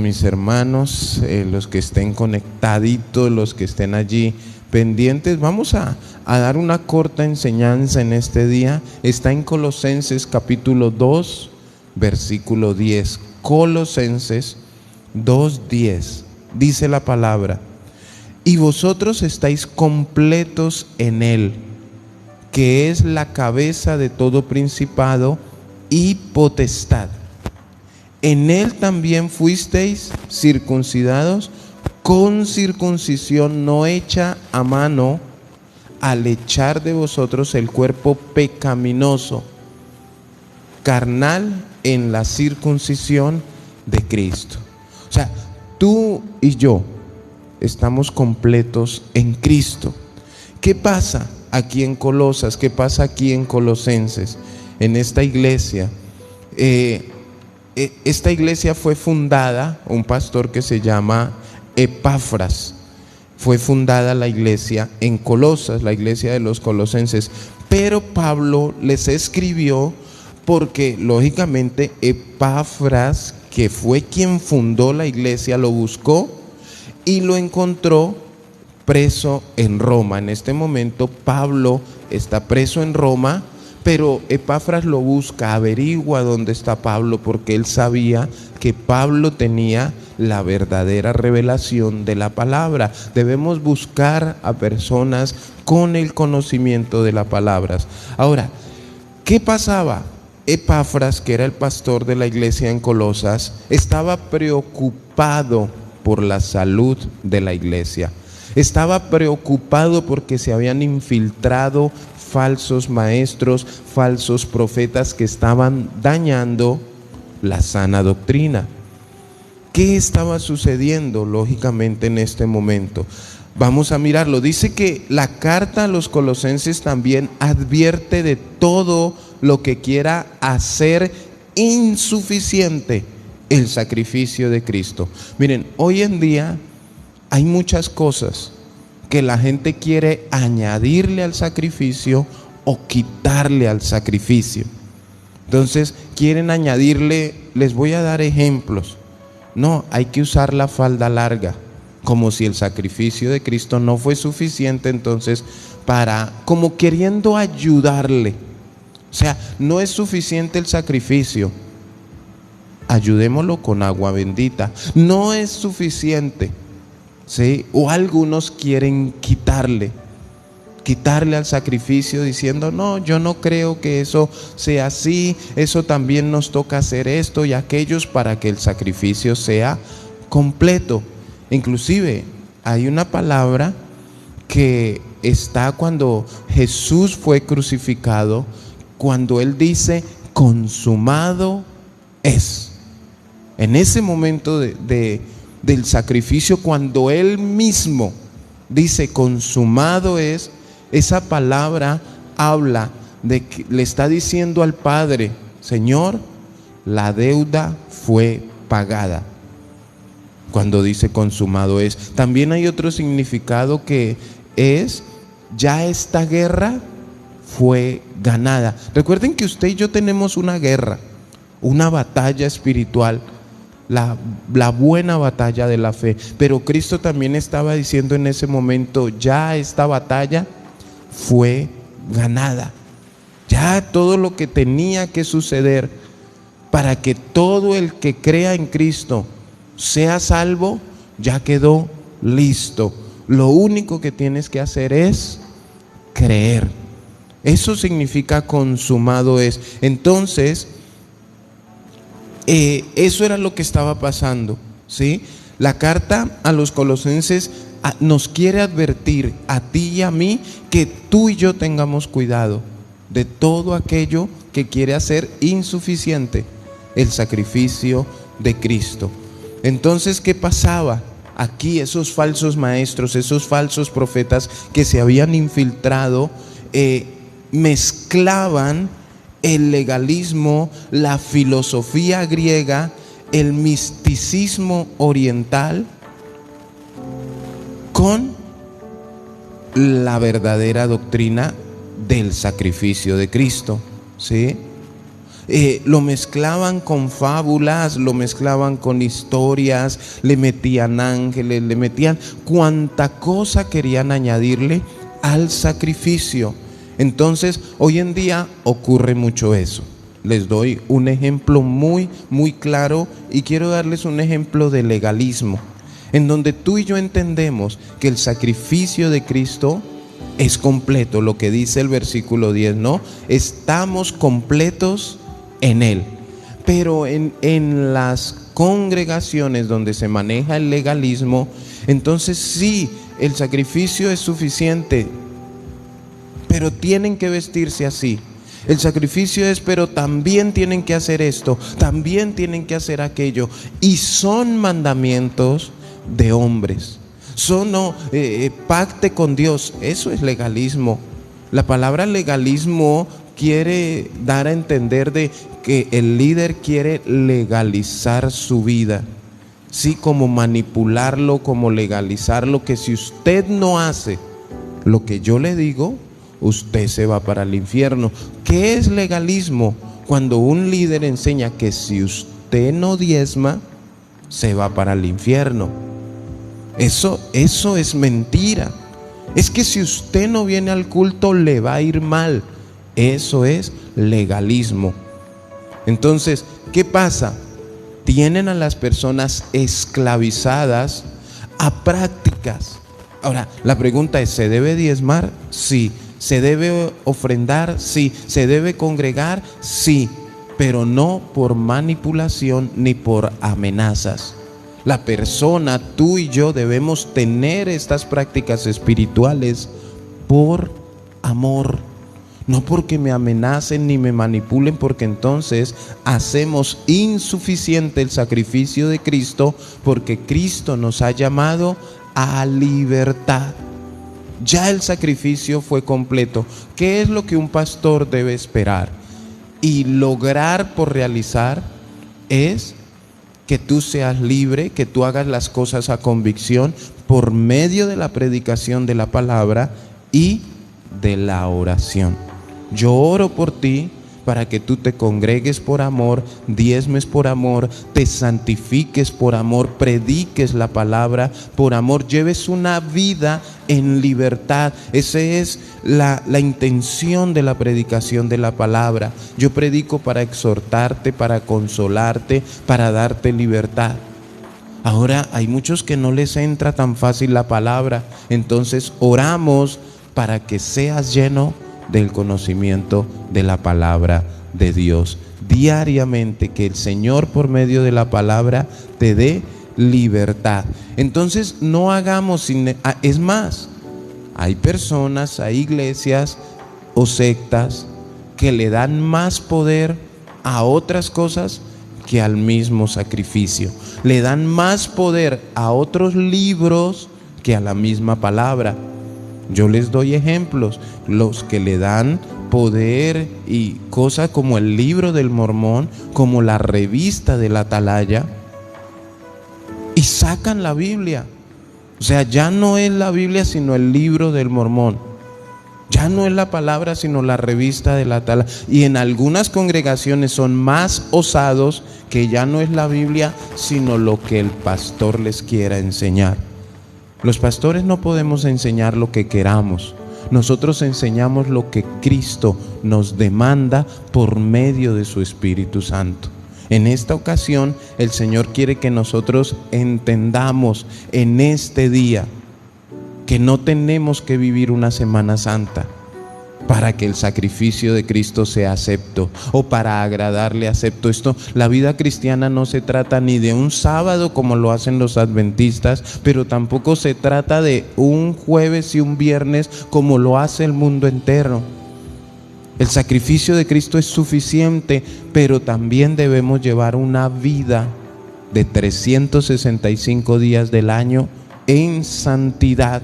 mis hermanos, los que estén conectaditos, los que estén allí pendientes. Vamos a dar una corta enseñanza en este día. Está en Colosenses capítulo 2, versículo 10. Colosenses 2:10. Dice la palabra: y vosotros estáis completos en Él, que es la cabeza de todo principado y potestad. En Él también fuisteis circuncidados con circuncisión no hecha a mano, al echar de vosotros el cuerpo pecaminoso, carnal, en la circuncisión de Cristo. O sea, tú y yo estamos completos en Cristo. ¿Qué pasa aquí en Colosas? ¿Qué pasa aquí en Colosenses? En esta iglesia. Esta iglesia fue fundada, un pastor que se llama Epafras. Fue fundada la iglesia en Colosas, la iglesia de los colosenses. Pero Pablo les escribió porque, lógicamente, Epafras, que fue quien fundó la iglesia, lo buscó y lo encontró preso en Roma. En este momento Pablo está preso en Roma, pero Epafras lo busca, averigua dónde está Pablo, porque él sabía que Pablo tenía la verdadera revelación de la palabra. Debemos buscar a personas con el conocimiento de las palabras. Ahora, ¿qué pasaba? Epafras, que era el pastor de la iglesia en Colosas, estaba preocupado por la salud de la iglesia. Estaba preocupado porque se habían infiltrado falsos maestros, falsos profetas que estaban dañando la sana doctrina. ¿Qué estaba sucediendo lógicamente en este momento? Vamos a mirarlo. Dice que la carta a los colosenses también advierte de todo lo que quiera hacer insuficiente el sacrificio de Cristo. Miren, hoy en día hay muchas cosas que la gente quiere añadirle al sacrificio o quitarle al sacrificio. Entonces quieren añadirle, les voy a dar ejemplos. No, hay que usar la falda larga, como si el sacrificio de Cristo no fue suficiente, entonces como queriendo ayudarle. O sea, no es suficiente el sacrificio, ayudémoslo con agua bendita. No es suficiente, ¿sí? O algunos quieren quitarle al sacrificio diciendo: no, yo no creo que eso sea así, eso también nos toca hacer esto y aquellos para que el sacrificio sea completo. Inclusive hay una palabra que está cuando Jesús fue crucificado, cuando Él dice: consumado es. En ese momento del sacrificio, cuando Él mismo dice consumado es, esa palabra habla de que le está diciendo al Padre: Señor, la deuda fue pagada. Cuando dice consumado es, también hay otro significado que es: ya esta guerra fue ganada. Recuerden que usted y yo tenemos una guerra, una batalla espiritual, la buena batalla de la fe. Pero Cristo también estaba diciendo en ese momento: ya esta batalla fue ganada. Ya todo lo que tenía que suceder para que todo el que crea en Cristo sea salvo, ya quedó listo. Lo único que tienes que hacer es creer. Eso significa consumado es. Entonces, eso era lo que estaba pasando, ¿sí? La carta a los colosenses nos quiere advertir a ti y a mí que tú y yo tengamos cuidado de todo aquello que quiere hacer insuficiente el sacrificio de Cristo. Entonces, ¿qué pasaba? Aquí esos falsos maestros, esos falsos profetas que se habían infiltrado, mezclaban el legalismo, la filosofía griega, el misticismo oriental con la verdadera doctrina del sacrificio de Cristo, ¿sí? Lo mezclaban con fábulas, lo mezclaban con historias, le metían ángeles, le metían cuanta cosa querían añadirle al sacrificio. Entonces, hoy en día ocurre mucho eso. Les doy un ejemplo muy claro y quiero darles un ejemplo de legalismo, en donde tú y yo entendemos que el sacrificio de Cristo es completo, lo que dice el versículo 10, ¿no? Estamos completos en Él. Pero en las congregaciones donde se maneja el legalismo, entonces sí, el sacrificio es suficiente, pero tienen que vestirse así. El sacrificio es, pero también tienen que hacer esto, también tienen que hacer aquello. Y son mandamientos de hombres. Pacte con Dios. Eso es legalismo. La palabra legalismo quiere dar a entender de que el líder quiere legalizar su vida. Sí, como manipularlo, como legalizarlo, que si usted no hace lo que yo le digo, usted se va para el infierno. ¿Qué es legalismo? Cuando un líder enseña que si usted no diezma, se va para el infierno. Eso es mentira. Es que si usted no viene al culto, le va a ir mal. Eso es legalismo. Entonces, ¿qué pasa? Tienen a las personas esclavizadas a prácticas. Ahora, la pregunta es, ¿se debe diezmar? Sí. ¿Se debe ofrendar? Sí. ¿Se debe congregar? Sí. Pero no por manipulación ni por amenazas. La persona, tú y yo, debemos tener estas prácticas espirituales por amor. No porque me amenacen ni me manipulen, porque entonces hacemos insuficiente el sacrificio de Cristo, porque Cristo nos ha llamado a libertad. Ya el sacrificio fue completo. ¿Qué es lo que un pastor debe esperar y lograr por realizar? Es que tú seas libre, que tú hagas las cosas a convicción por medio de la predicación de la palabra y de la oración. Yo oro por ti para que tú te congregues por amor, diezmes por amor, te santifiques por amor, prediques la palabra por amor, lleves una vida en libertad. Esa es la intención de la predicación de la palabra. Yo predico para exhortarte, para consolarte, para darte libertad. Ahora hay muchos que no les entra tan fácil la palabra, entonces oramos para que seas lleno del conocimiento de la palabra de Dios diariamente, que el Señor por medio de la palabra te dé libertad. Entonces no hagamos, es más, hay personas, hay iglesias o sectas que le dan más poder a otras cosas que al mismo sacrificio. Le dan más poder a otros libros que a la misma palabra. Yo les doy ejemplos, los que le dan poder y cosas como el libro del Mormón, como la revista de la Atalaya, y sacan la Biblia. O sea, ya no es la Biblia sino el libro del Mormón. Ya no es la palabra sino la revista de la Atalaya. Y en algunas congregaciones son más osados, que ya no es la Biblia sino lo que el pastor les quiera enseñar. Los pastores no podemos enseñar lo que queramos. Nosotros enseñamos lo que Cristo nos demanda por medio de su Espíritu Santo. En esta ocasión, el Señor quiere que nosotros entendamos en este día que no tenemos que vivir una Semana Santa para que el sacrificio de Cristo sea acepto o para agradarle acepto. La vida cristiana no se trata ni de un sábado como lo hacen los adventistas, pero tampoco se trata de un jueves y un viernes como lo hace el mundo entero. El sacrificio de Cristo es suficiente, pero también debemos llevar una vida de 365 días del año en santidad.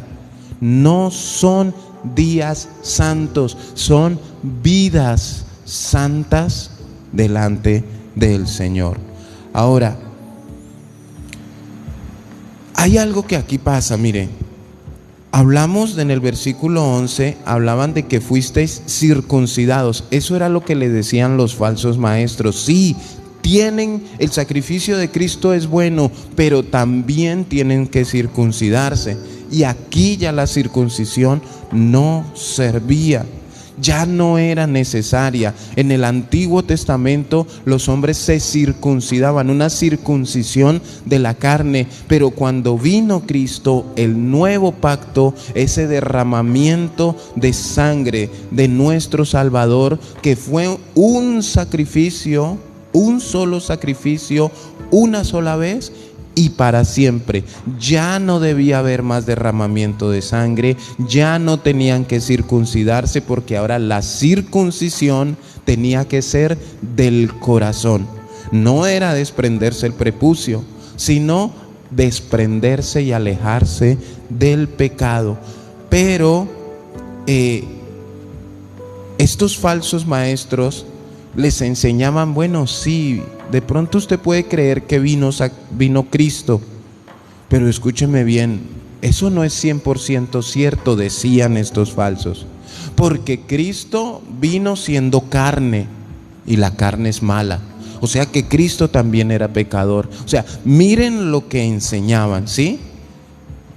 No son días santos, son vidas santas delante del Señor. Ahora, hay algo que aquí pasa, mire. Hablamos en el versículo 11, hablaban de que fuisteis circuncidados. Eso era lo que le decían los falsos maestros. Sí, el sacrificio de Cristo es bueno, pero también tienen que circuncidarse. Y aquí ya la circuncisión no servía, ya no era necesaria. En el Antiguo Testamento los hombres se circuncidaban, una circuncisión de la carne, pero cuando vino Cristo, el nuevo pacto, ese derramamiento de sangre de nuestro Salvador, que fue un sacrificio, un solo sacrificio, una sola vez y para siempre. Ya no debía haber más derramamiento de sangre, ya no tenían que circuncidarse, porque ahora la circuncisión tenía que ser del corazón. No era desprenderse el prepucio, sino desprenderse y alejarse del pecado. Pero estos falsos maestros les enseñaban, bueno, sí, de pronto usted puede creer que vino Cristo, pero escúcheme bien, eso no es 100% cierto, decían estos falsos, porque Cristo vino siendo carne y la carne es mala. O sea que Cristo también era pecador. O sea, miren lo que enseñaban, ¿sí?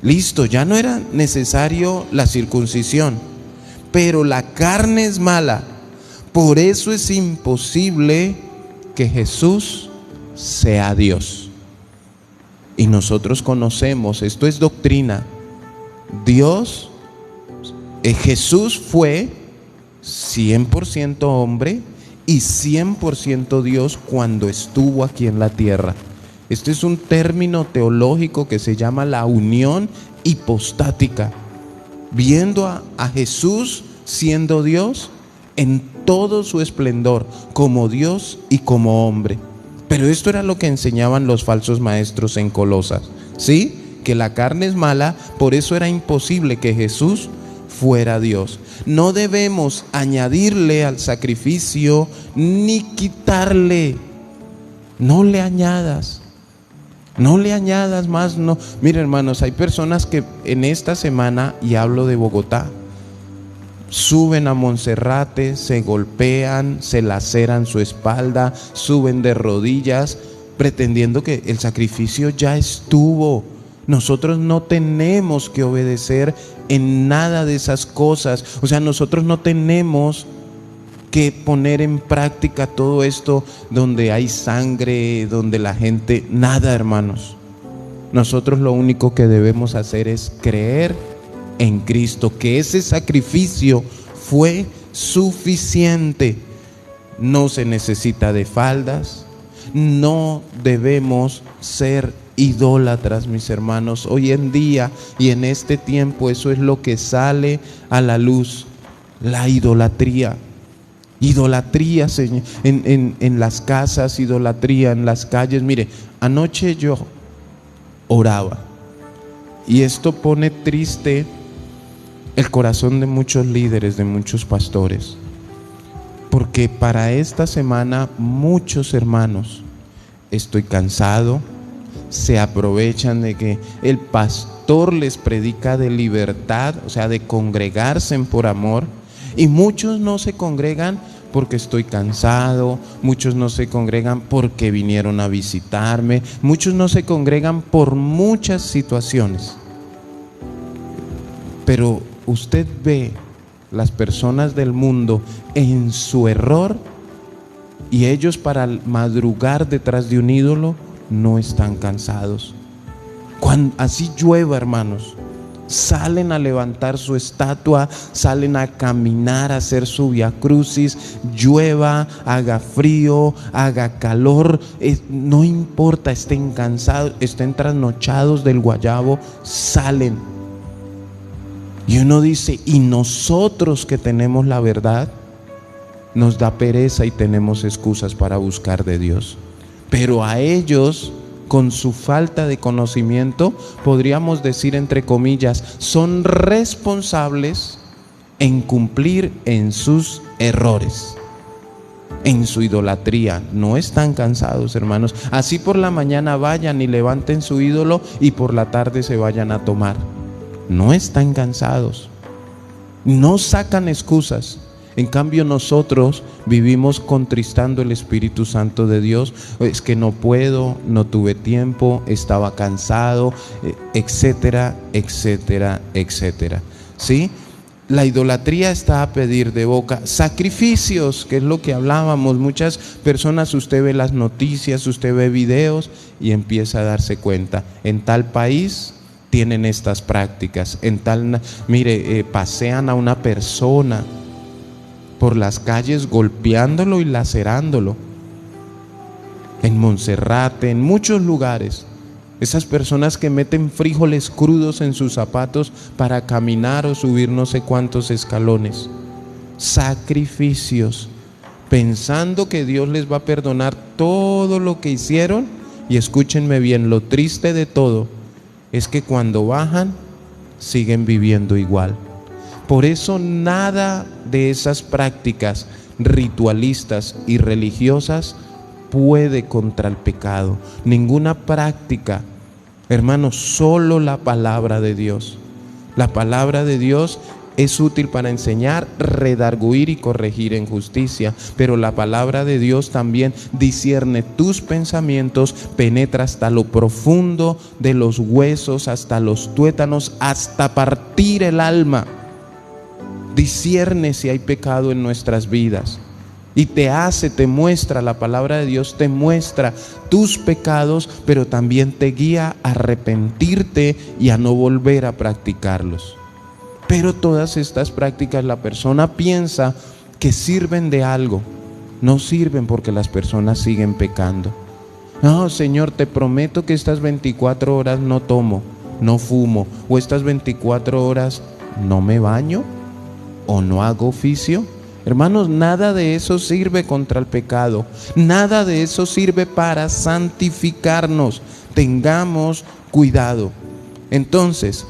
Listo, ya no era necesario la circuncisión, pero la carne es mala. Por eso es imposible que Jesús sea Dios. Y nosotros conocemos, esto es doctrina. Jesús fue 100% hombre y 100% Dios cuando estuvo aquí en la tierra. Este es un término teológico que se llama la unión hipostática, viendo a Jesús siendo Dios en todo su esplendor, como Dios y como hombre. Pero esto era lo que enseñaban los falsos maestros en Colosas, ¿sí? Que la carne es mala, por eso era imposible que Jesús fuera Dios. No debemos añadirle al sacrificio ni quitarle. No le añadas más. No. Miren, hermanos, hay personas que en esta semana, y hablo de Bogotá, suben a Monserrate, se golpean, se laceran su espalda, suben de rodillas, pretendiendo que el sacrificio ya estuvo. Nosotros no tenemos que obedecer en nada de esas cosas. O sea, nosotros no tenemos que poner en práctica todo esto donde hay sangre, donde la gente... Nada, hermanos. Nosotros lo único que debemos hacer es creer en Cristo, que ese sacrificio fue suficiente. No se necesita de faldas. No debemos ser idólatras, mis hermanos. Hoy en día y en este tiempo eso es lo que sale a la luz, la idolatría. Idolatría en las casas, idolatría en las calles. Mire, anoche yo oraba y esto pone triste el corazón de muchos líderes, de muchos pastores, porque para esta semana muchos hermanos, estoy cansado, se aprovechan de que el pastor les predica de libertad, o sea, de congregarse por amor, y muchos no se congregan porque estoy cansado, muchos no se congregan porque vinieron a visitarme, muchos no se congregan por muchas situaciones. Pero usted ve las personas del mundo en su error y ellos para madrugar detrás de un ídolo no están cansados. Cuando así llueva, hermanos, salen a levantar su estatua, salen a caminar, a hacer su viacrucis, llueva, haga frío, haga calor, no importa, estén cansados, estén trasnochados del guayabo, salen. Y uno dice, y nosotros que tenemos la verdad, nos da pereza y tenemos excusas para buscar de Dios. Pero a ellos, con su falta de conocimiento, podríamos decir entre comillas, son responsables en cumplir en sus errores, en su idolatría. No están cansados, hermanos. Así por la mañana vayan y levanten su ídolo y por la tarde se vayan a tomar. no están cansados, no sacan excusas. En cambio nosotros vivimos contristando el Espíritu Santo de Dios. Es que no puedo, no tuve tiempo, estaba cansado, etcétera, etcétera, etcétera. ¿Sí? La idolatría está a pedir de boca. Sacrificios, que es lo que hablábamos. Muchas personas, usted ve las noticias, usted ve videos y empieza a darse cuenta. En tal país tienen estas prácticas. En tal, pasean a una persona por las calles golpeándolo y lacerándolo. En Monserrate, en muchos lugares. Esas personas que meten frijoles crudos en sus zapatos para caminar o subir no sé cuántos escalones. Sacrificios, pensando que Dios les va a perdonar todo lo que hicieron. Y escúchenme bien, lo triste de todo es que cuando bajan siguen viviendo igual. Por eso nada de esas prácticas ritualistas y religiosas puede contra el pecado. Ninguna práctica, hermanos, solo la palabra de Dios. La palabra de Dios es útil para enseñar, redarguir y corregir en justicia, pero la palabra de Dios también discierne tus pensamientos, penetra hasta lo profundo de los huesos, hasta los tuétanos, hasta partir el alma. Discierne si hay pecado en nuestras vidas y te muestra, la palabra de Dios te muestra tus pecados, pero también te guía a arrepentirte y a no volver a practicarlos. Pero todas estas prácticas la persona piensa que sirven de algo. No sirven, porque las personas siguen pecando. No, Señor, te prometo que estas 24 horas no tomo, no fumo, o estas 24 horas no me baño o no hago oficio. Hermanos, nada de eso sirve contra el pecado. Nada de eso sirve para santificarnos. Tengamos cuidado. Entonces,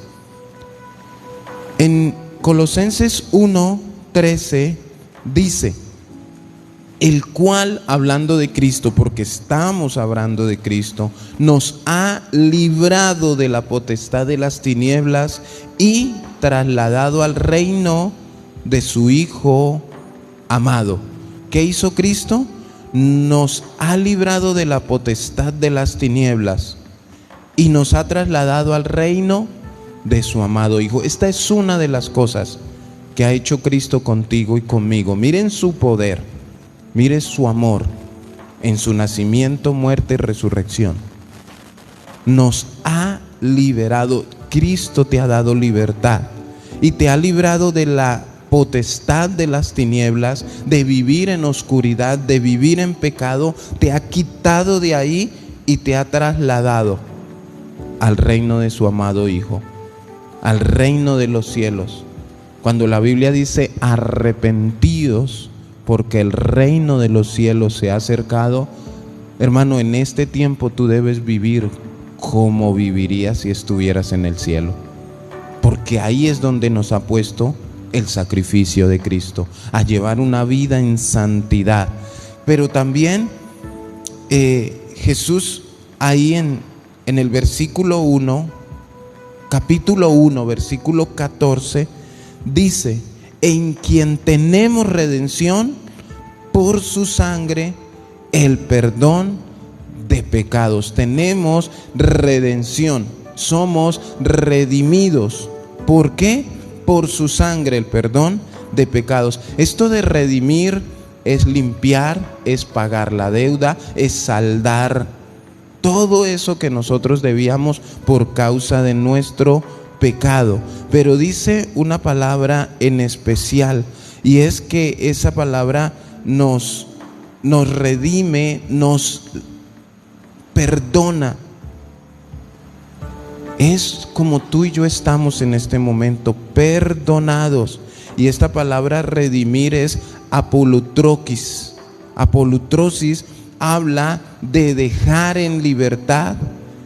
en Colosenses 1:13 dice: el cual, hablando de Cristo, porque estamos hablando de Cristo, nos ha librado de la potestad de las tinieblas y trasladado al reino de su Hijo amado. ¿Qué hizo Cristo? Nos ha librado de la potestad de las tinieblas y nos ha trasladado al reino de su amado Hijo. Esta es una de las cosas que ha hecho Cristo contigo y conmigo. Miren su poder, miren su amor en su nacimiento, muerte y resurrección. Nos ha liberado. Cristo te ha dado libertad y te ha librado de la potestad de las tinieblas, de vivir en oscuridad, de vivir en pecado. Te ha quitado de ahí y te ha trasladado al reino de su amado Hijo, al reino de los cielos. Cuando la Biblia dice arrepentidos porque el reino de los cielos se ha acercado, hermano, en este tiempo tú debes vivir como vivirías si estuvieras en el cielo, porque ahí es donde nos ha puesto el sacrificio de Cristo, a llevar una vida en santidad. Pero también Jesús ahí en el versículo 1, capítulo 1, versículo 14, dice: en quien tenemos redención por su sangre, el perdón de pecados. Tenemos redención, somos redimidos. ¿Por qué? Por su sangre, el perdón de pecados. Esto de redimir es limpiar, es pagar la deuda, es saldar todo eso que nosotros debíamos por causa de nuestro pecado. Pero dice una palabra en especial, y es que esa palabra nos redime, nos perdona. Es como tú y yo estamos en este momento, perdonados. Y esta palabra redimir es apolutrosis. Apolutrosis habla de dejar en libertad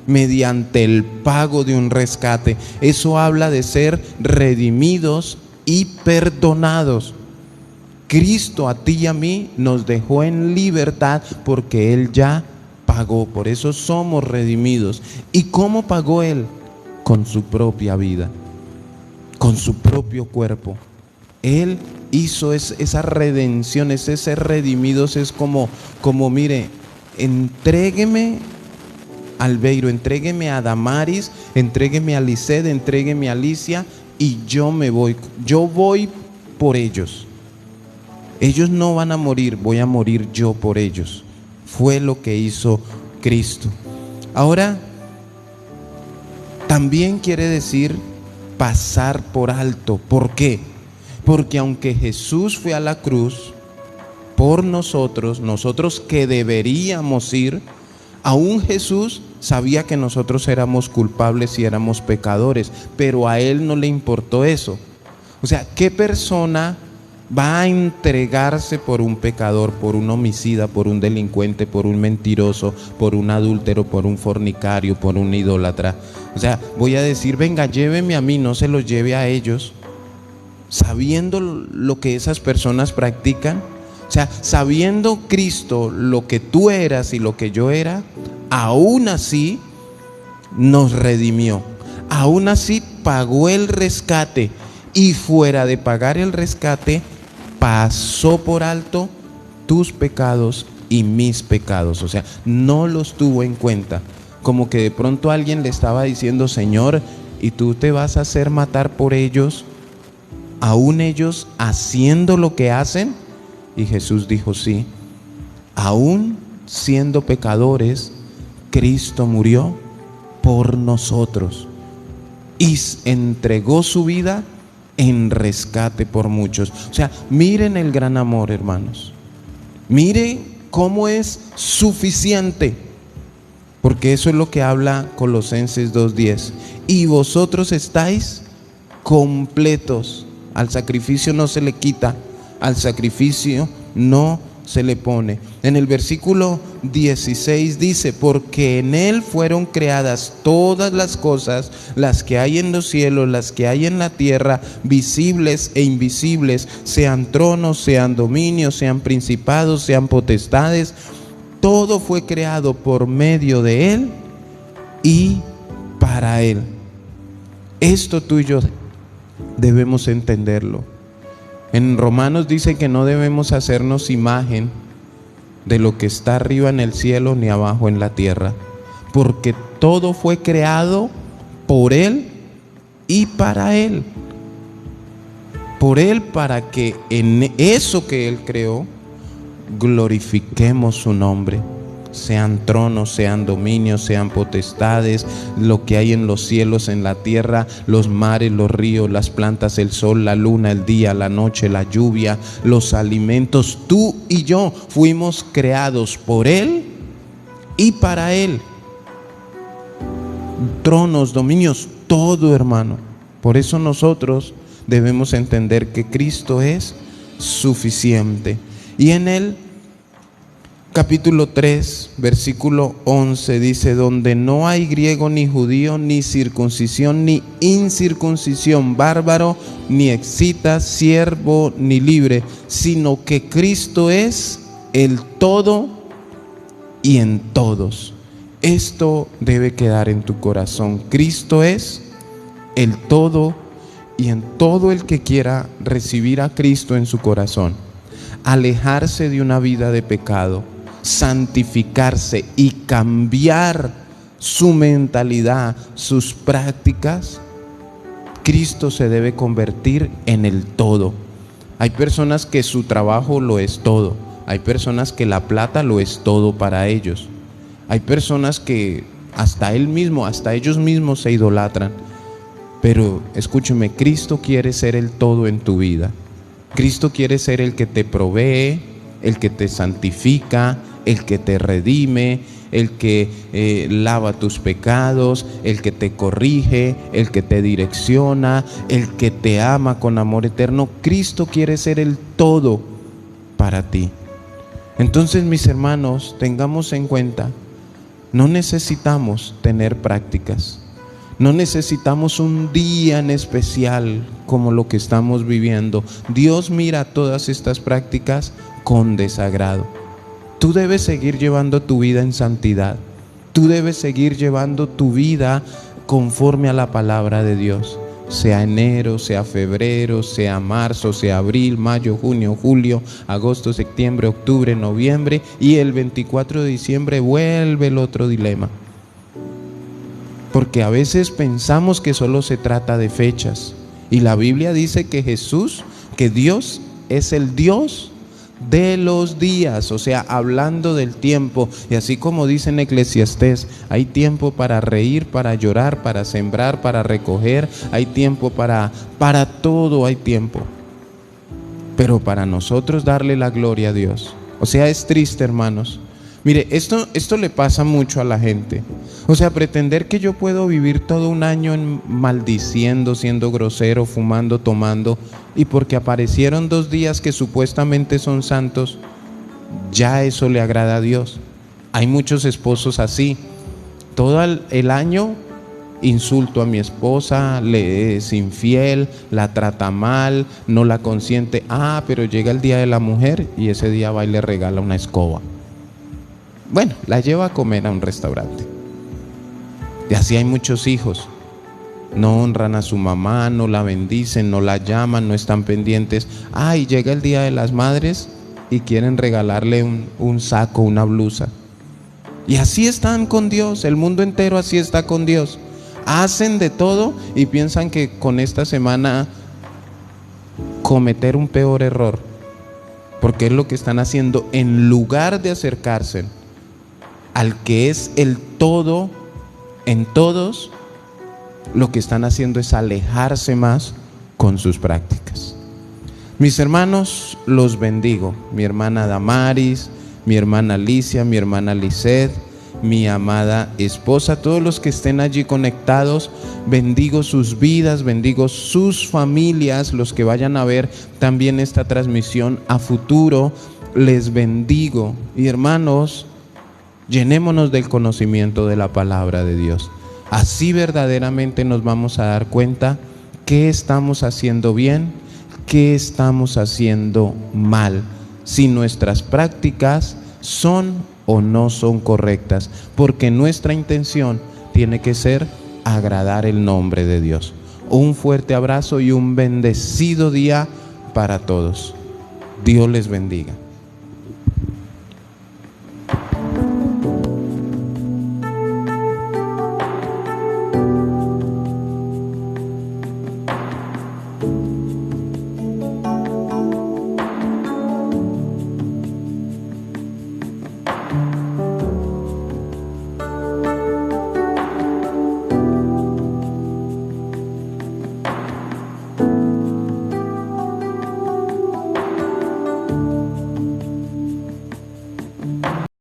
mediante el pago de un rescate. Eso habla de ser redimidos y perdonados. Cristo a ti y a mí nos dejó en libertad porque Él ya pagó. Por eso somos redimidos. ¿Y cómo pagó Él? Con su propia vida. con su propio cuerpo. Él hizo esa redención, ese ser redimidos, es como mire, entrégueme a Albeiro, entrégueme a Damaris, entrégueme a Lisette, entrégueme a Alicia y yo voy por ellos. Ellos no van a morir, voy a morir yo por ellos. Fue lo que hizo Cristo. Ahora, también quiere decir pasar por alto. ¿Por qué? Porque aunque Jesús fue a la cruz por nosotros que deberíamos ir, aún Jesús sabía que nosotros éramos culpables y éramos pecadores, pero a Él no le importó eso. O sea, ¿qué persona va a entregarse por un pecador, por un homicida, por un delincuente, por un mentiroso, por un adúltero, por un fornicario, por un idólatra? O sea, voy a decir, venga, lléveme a mí, no se los lleve a ellos, sabiendo lo que esas personas practican. O sea, sabiendo Cristo lo que tú eras y lo que yo era, aún así nos redimió, aún así pagó el rescate, y fuera de pagar el rescate, pasó por alto tus pecados y mis pecados. O sea, no los tuvo en cuenta. Como que de pronto alguien le estaba diciendo, Señor, ¿y tú te vas a hacer matar por ellos, aún ellos haciendo lo que hacen? Y Jesús dijo, sí, aún siendo pecadores, Cristo murió por nosotros y entregó su vida en rescate por muchos. O sea, miren el gran amor, hermanos. Miren cómo es suficiente, porque eso es lo que habla Colosenses 2:10. Y vosotros estáis completos. Al sacrificio no se le quita, al sacrificio no se le pone. En el versículo 16 dice, porque en Él fueron creadas todas las cosas, las que hay en los cielos, las que hay en la tierra, visibles e invisibles, sean tronos, sean dominios, sean principados, sean potestades. Todo fue creado por medio de Él y para Él. Esto tú y yo debemos entenderlo. En Romanos dice que no debemos hacernos imagen de lo que está arriba en el cielo ni abajo en la tierra, porque todo fue creado por Él y para Él. Por Él, para que en eso que Él creó glorifiquemos su nombre. Sean tronos, sean dominios, sean potestades, lo que hay en los cielos, en la tierra, los mares, los ríos, las plantas, el sol, la luna, el día, la noche, la lluvia, los alimentos. Tú y yo fuimos creados por Él y para Él. Tronos, dominios, todo, hermano. Por eso nosotros debemos entender que Cristo es suficiente. Y en Él, capítulo 3, versículo 11 dice, donde no hay griego ni judío, ni circuncisión ni incircuncisión, bárbaro ni excita, siervo ni libre, sino que Cristo es el todo y en todos. Esto debe quedar en tu corazón. Cristo es el todo y en todo el que quiera recibir a Cristo en su corazón, alejarse de una vida de pecado, santificarse y cambiar su mentalidad, sus prácticas, Cristo se debe convertir en el todo. Hay personas que su trabajo lo es todo. Hay personas que la plata lo es todo para ellos. Hay personas que hasta ellos mismos se idolatran. Pero escúcheme, Cristo quiere ser el todo en tu vida. Cristo quiere ser el que te provee, el que te santifica, el que te redime, el que lava tus pecados, el que te corrige, el que te direcciona, el que te ama con amor eterno. Cristo quiere ser el todo para ti. Entonces, mis hermanos, tengamos en cuenta, no necesitamos tener prácticas, no necesitamos un día en especial como lo que estamos viviendo. Dios mira todas estas prácticas con desagrado. Tú debes seguir llevando tu vida en santidad. Tú debes seguir llevando tu vida conforme a la palabra de Dios. sea enero, sea febrero, sea marzo, sea abril, mayo, junio, julio, agosto, septiembre, octubre, noviembre, y el 24 de diciembre vuelve el otro dilema. Porque a veces pensamos que solo se trata de fechas, y la Biblia dice que Dios es el Dios de los días, o sea, hablando del tiempo. Y así como dice en Eclesiastés, hay tiempo para reír, para llorar, para sembrar, para recoger, hay tiempo para todo hay tiempo. Pero para nosotros darle la gloria a Dios, o sea, es triste, hermanos. Mire, esto le pasa mucho a la gente. O sea, pretender que yo puedo vivir todo un año maldiciendo, siendo grosero, fumando, tomando, y porque aparecieron 2 días que supuestamente son santos, ya eso le agrada a Dios. Hay muchos esposos así. Todo el año insulto a mi esposa, le es infiel, la trata mal, no la consiente. Pero llega el día de la mujer y ese día va y le regala una escoba. Bueno, la lleva a comer a un restaurante. Y así hay muchos hijos. No honran a su mamá, no la bendicen, no la llaman, no están pendientes. Y llega el día de las madres y quieren regalarle un saco, una blusa. Y así están con Dios, el mundo entero así está con Dios. Hacen de todo y piensan que con esta semana cometer un peor error, porque es lo que están haciendo. En lugar de acercarse al que es el todo en todos, lo que están haciendo es alejarse más con sus prácticas. Mis hermanos, los bendigo. Mi hermana Damaris, mi hermana Alicia, mi hermana Lisset, mi amada esposa, todos los que estén allí conectados, bendigo sus vidas, bendigo sus familias, los que vayan a ver también esta transmisión a futuro, les bendigo. Y hermanos, llenémonos del conocimiento de la palabra de Dios. Así verdaderamente nos vamos a dar cuenta qué estamos haciendo bien, qué estamos haciendo mal, si nuestras prácticas son o no son correctas, porque nuestra intención tiene que ser agradar el nombre de Dios. Un fuerte abrazo y un bendecido día para todos. Dios les bendiga.